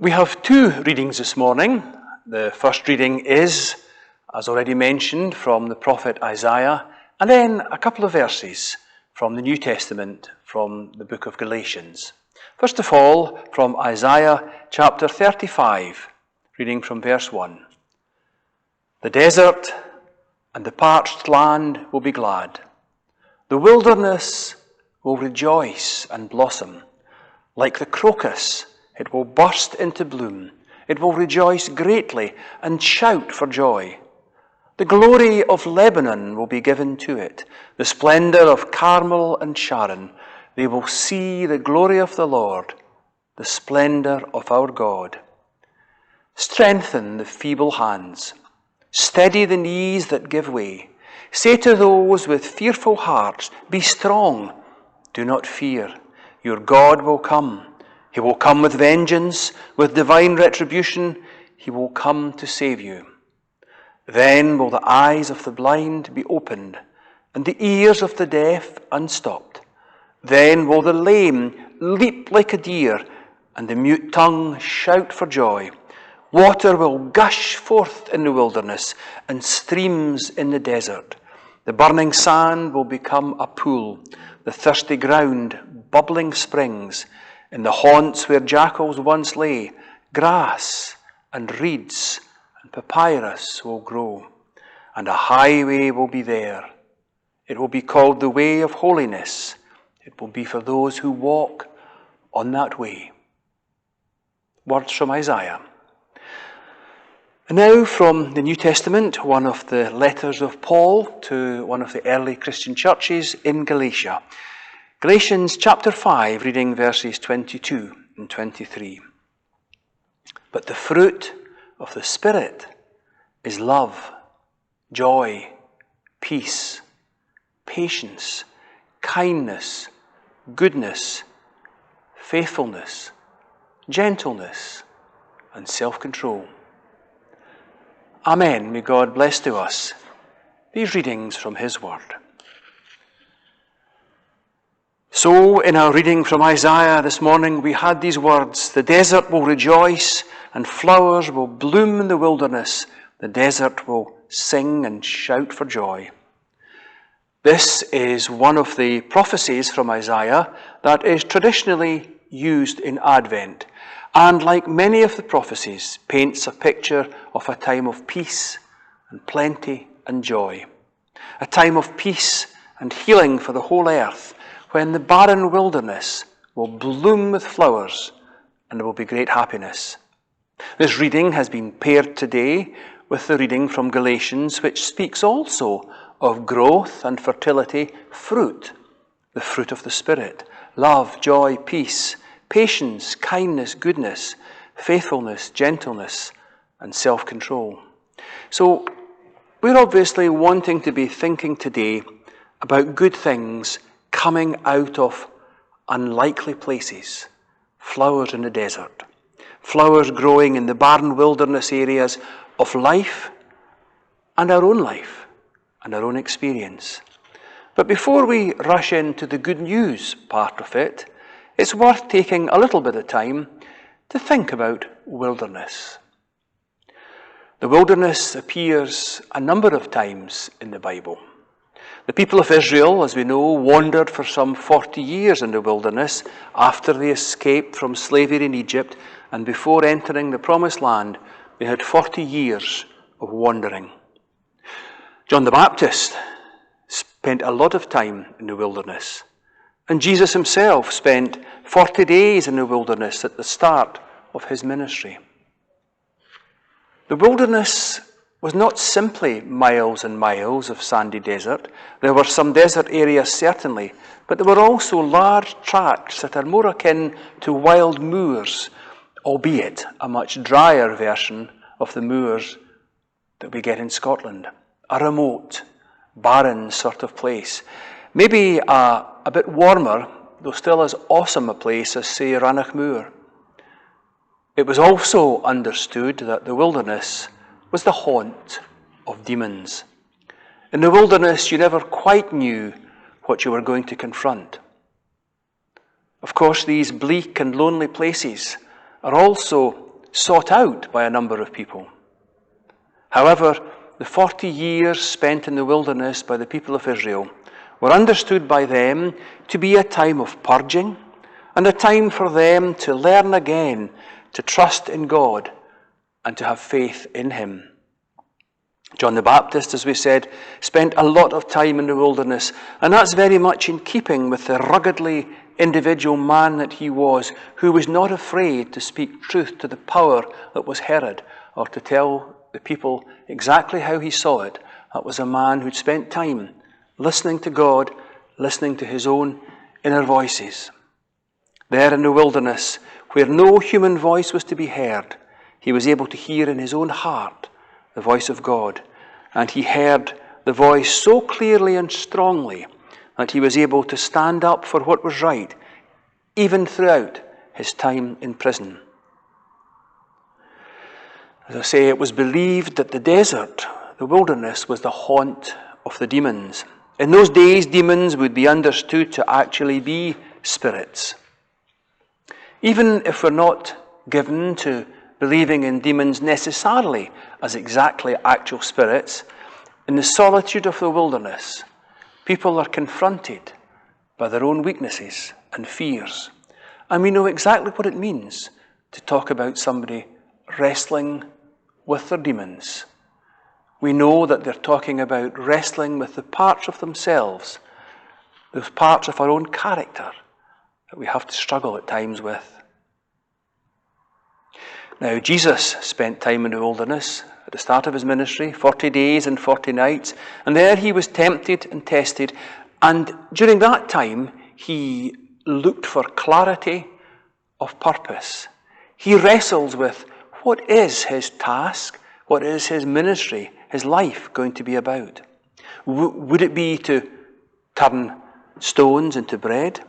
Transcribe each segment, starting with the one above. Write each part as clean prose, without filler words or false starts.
We have two readings this morning. The first reading is, as already mentioned, from the prophet Isaiah, and then a couple of verses from the New Testament, from the book of Galatians. First of all, from Isaiah chapter 35, reading from verse 1. The desert and the parched land will be glad. The wilderness will rejoice and blossom. Like the crocus, it will burst into bloom. It will rejoice greatly and shout for joy. The glory of Lebanon will be given to it, the splendor of Carmel and Sharon. They will see the glory of the Lord, the splendor of our God. Strengthen the feeble hands. Steady the knees that give way. Say to those with fearful hearts, be strong. Do not fear. Your God will come. He will come with vengeance, with divine retribution. He will come to save you. Then will the eyes of the blind be opened, and the ears of the deaf unstopped. Then will the lame leap like a deer, and the mute tongue shout for joy. Water will gush forth in the wilderness, and streams in the desert. The burning sand will become a pool, the thirsty ground bubbling springs. In the haunts where jackals once lay, grass and reeds and papyrus will grow, and a highway will be there. It will be called the way of holiness. It will be for those who walk on that way. Words from Isaiah. And now from the New Testament, one of the letters of Paul to one of the early Christian churches in Galatia. Galatians chapter 5, reading verses 22 and 23. But the fruit of the Spirit is love, joy, peace, patience, kindness, goodness, faithfulness, gentleness, and self-control. Amen. May God bless to us these readings from His Word. So, in our reading from Isaiah this morning, we had these words: the desert will rejoice and flowers will bloom in the wilderness. The desert will sing and shout for joy. This is one of the prophecies from Isaiah that is traditionally used in Advent, and like many of the prophecies, paints a picture of a time of peace and plenty and joy. A time of peace and healing for the whole earth, when the barren wilderness will bloom with flowers and there will be great happiness. This reading has been paired today with the reading from Galatians, which speaks also of growth and fertility, fruit, the fruit of the Spirit, love, joy, peace, patience, kindness, goodness, faithfulness, gentleness, and self-control. So we're obviously wanting to be thinking today about good things coming out of unlikely places. Flowers in the desert. Flowers growing in the barren wilderness areas of life and our own life and our own experience. But before we rush into the good news part of it, it's worth taking a little bit of time to think about wilderness. The wilderness appears a number of times in the Bible. The people of Israel, as we know, wandered for some 40 years in the wilderness after they escaped from slavery in Egypt, and before entering the Promised Land, they had 40 years of wandering. John the Baptist spent a lot of time in the wilderness, and Jesus himself spent 40 days in the wilderness at the start of his ministry. The wilderness was not simply miles and miles of sandy desert. There were some desert areas certainly, but there were also large tracts that are more akin to wild moors, albeit a much drier version of the moors that we get in Scotland. A remote, barren sort of place. Maybe a bit warmer, though still as awesome a place as, say, Rannoch Moor. It was also understood that the wilderness was the haunt of demons. In the wilderness, you never quite knew what you were going to confront. Of course, these bleak and lonely places are also sought out by a number of people. However, the 40 years spent in the wilderness by the people of Israel were understood by them to be a time of purging and a time for them to learn again to trust in God and to have faith in him. John the Baptist, as we said, spent a lot of time in the wilderness, and that's very much in keeping with the ruggedly individual man that he was, who was not afraid to speak truth to the power that was Herod, or to tell the people exactly how he saw it. That was a man who'd spent time listening to God, listening to his own inner voices. There in the wilderness, where no human voice was to be heard, he was able to hear in his own heart the voice of God. And he heard the voice so clearly and strongly that he was able to stand up for what was right, even throughout his time in prison. As I say, it was believed that the desert, the wilderness, was the haunt of the demons. In those days, demons would be understood to actually be spirits. Even if we're not given to believing in demons necessarily as exactly actual spirits, in the solitude of the wilderness, people are confronted by their own weaknesses and fears. And we know exactly what it means to talk about somebody wrestling with their demons. We know that they're talking about wrestling with the parts of themselves, those parts of our own character that we have to struggle at times with. Now, Jesus spent time in the wilderness at the start of his ministry, 40 days and 40 nights, and there he was tempted and tested, and during that time he looked for clarity of purpose. He wrestles with what is his task, what is his ministry, his life going to be about. Would it be to turn stones into bread?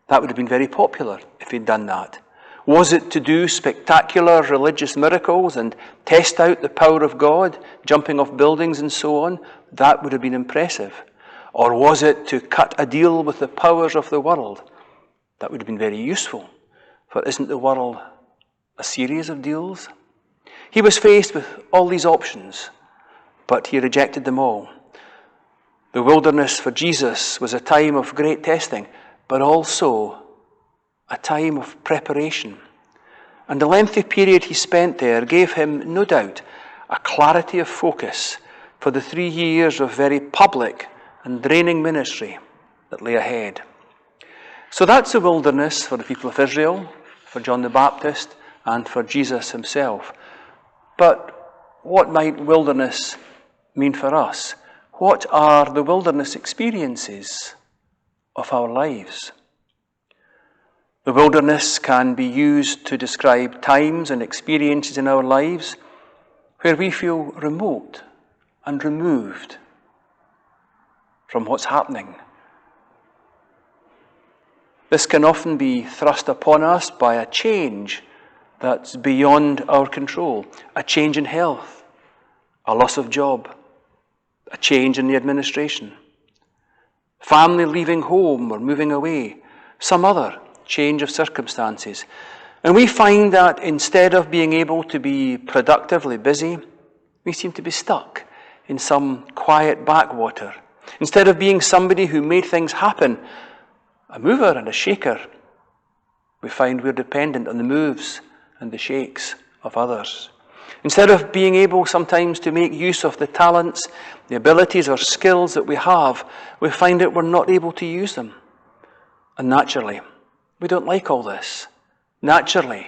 That would have been very popular if he'd done that. Was it to do spectacular religious miracles and test out the power of God, jumping off buildings and so on? That would have been impressive. Or was it to cut a deal with the powers of the world? That would have been very useful, for isn't the world a series of deals? He was faced with all these options, but he rejected them all. The wilderness for Jesus was a time of great testing, but also a time of preparation. And the lengthy period he spent there gave him, no doubt, a clarity of focus for the 3 years of very public and draining ministry that lay ahead. So that's the wilderness for the people of Israel, for John the Baptist, and for Jesus himself. But what might wilderness mean for us? What are the wilderness experiences of our lives? The wilderness can be used to describe times and experiences in our lives where we feel remote and removed from what's happening. This can often be thrust upon us by a change that's beyond our control. A change in health, a loss of job, a change in the administration, family leaving home or moving away, some other change of circumstances. And we find that instead of being able to be productively busy, we seem to be stuck in some quiet backwater. Instead of being somebody who made things happen, a mover and a shaker, we find we're dependent on the moves and the shakes of others. Instead of being able sometimes to make use of the talents, the abilities or skills that we have, we find that we're not able to use them. And naturally, we don't like all this. Naturally,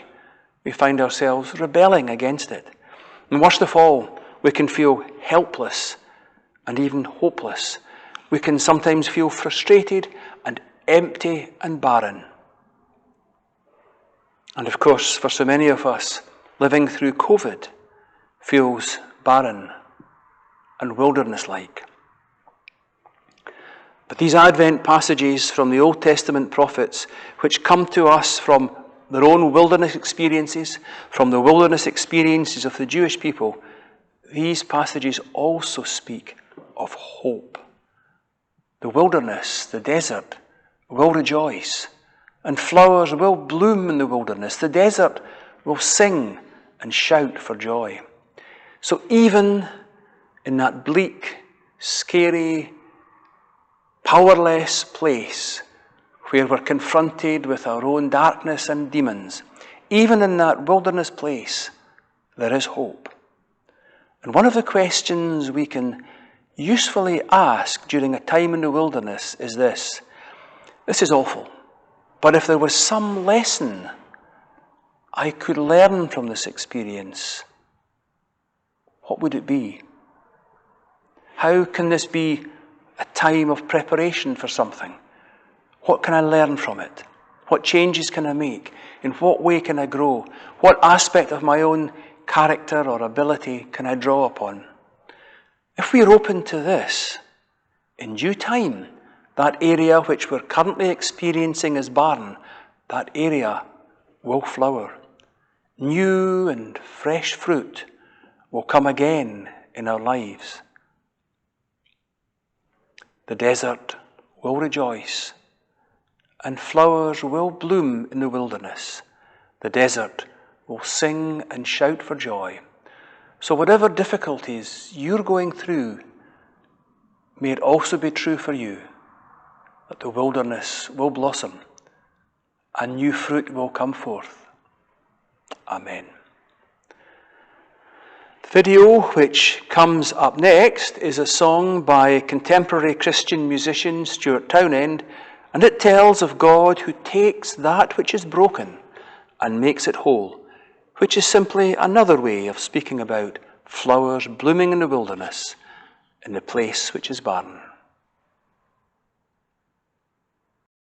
we find ourselves rebelling against it. And worst of all, we can feel helpless and even hopeless. We can sometimes feel frustrated and empty and barren. And of course, for so many of us, living through COVID feels barren and wilderness-like. But these Advent passages from the Old Testament prophets, which come to us from their own wilderness experiences, from the wilderness experiences of the Jewish people, these passages also speak of hope. The wilderness, the desert, will rejoice, and flowers will bloom in the wilderness. The desert will sing and shout for joy. So even in that bleak, scary, powerless place where we're confronted with our own darkness and demons, even in that wilderness place, there is hope. And one of the questions we can usefully ask during a time in the wilderness is this. This is awful, but if there was some lesson I could learn from this experience, what would it be? How can this be a time of preparation for something? What can I learn from it? What changes can I make? In what way can I grow? What aspect of my own character or ability can I draw upon? If we are open to this, in due time, that area which we're currently experiencing as barren, that area will flower. New and fresh fruit will come again in our lives. The desert will rejoice, and flowers will bloom in the wilderness. The desert will sing and shout for joy. So whatever difficulties you're going through, may it also be true for you, that the wilderness will blossom and new fruit will come forth. Amen. The video which comes up next is a song by contemporary Christian musician Stuart Townend, and it tells of God who takes that which is broken and makes it whole, which is simply another way of speaking about flowers blooming in the wilderness, in the place which is barren.